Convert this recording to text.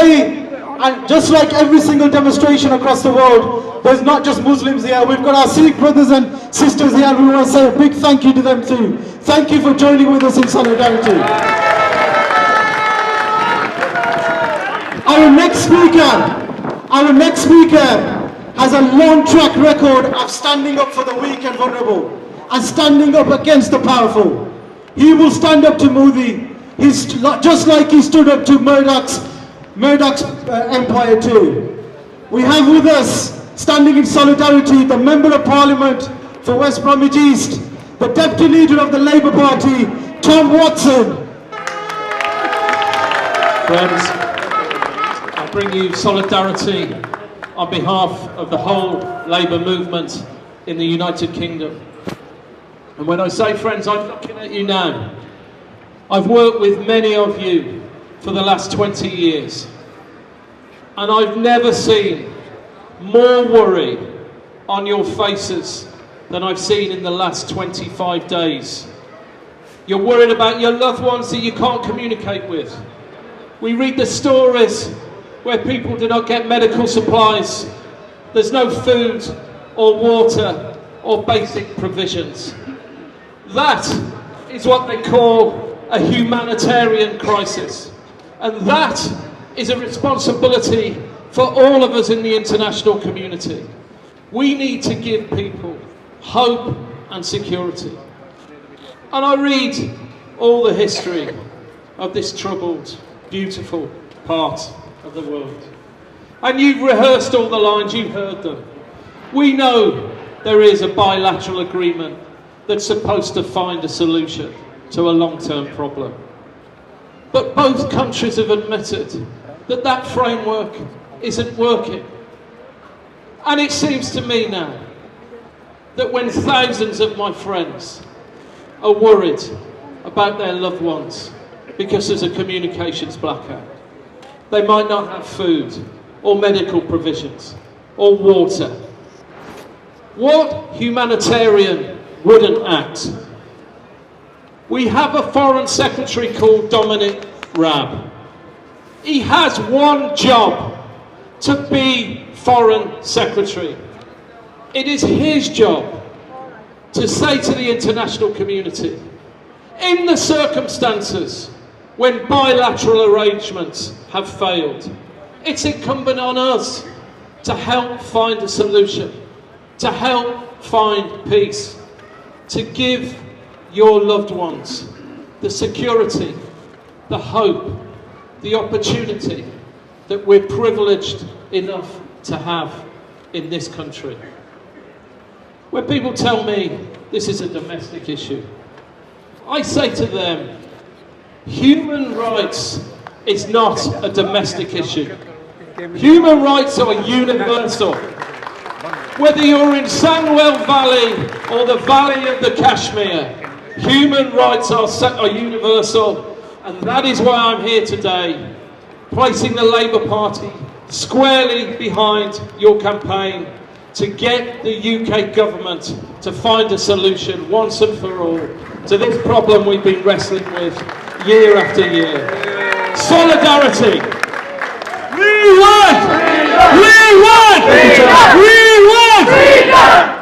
today, and just like every single demonstration across the world, there's not just Muslims here. We've got our Sikh brothers and sisters here, and we want to say a big thank you to them too. Thank you for joining with us in solidarity. Our next speaker has a long track record of standing up for the weak and vulnerable and standing up against the powerful. He will stand up to Modi. He's just like he stood up to Murdoch's empire too. We have with us, standing in solidarity, the Member of Parliament for West Bromwich East, the Deputy Leader of the Labour Party, Tom Watson. Friends, I bring you solidarity on behalf of the whole Labour movement in the United Kingdom. And when I say friends, I'm looking at you now. I've worked with many of you for the last 20 years. And I've never seen more worry on your faces than I've seen in the last 25 days. You're worried about your loved ones that you can't communicate with. We read the stories where people do not get medical supplies. There's no food or water or basic provisions. That is what they call a humanitarian crisis. And that is a responsibility for all of us in the international community. We need to give people hope and security. And I read all the history of this troubled, beautiful part of the world. And you've rehearsed all the lines, you've heard them. We know there is a bilateral agreement that's supposed to find a solution to a long-term problem. But both countries have admitted that that framework isn't working. And it seems to me now that when thousands of my friends are worried about their loved ones because there's a communications blackout, they might not have food or medical provisions or water. What humanitarian wouldn't act? We have a Foreign Secretary called Dominic Raab. He has one job: to be Foreign Secretary. It is his job to say to the international community, in the circumstances when bilateral arrangements have failed, it's incumbent on us to help find a solution, to help find peace, to give your loved ones the security, the hope, the opportunity that we're privileged enough to have in this country. When people tell me this is a domestic issue, I say to them, human rights is not a domestic issue. Human rights are universal. Whether you're in Sandwell Valley or the Valley of the Kashmir, human rights are universal, and that is why I'm here today, placing the Labour Party squarely behind your campaign to get the UK government to find a solution once and for all to this problem we've been wrestling with year after year. Solidarity! We want! We want! We want!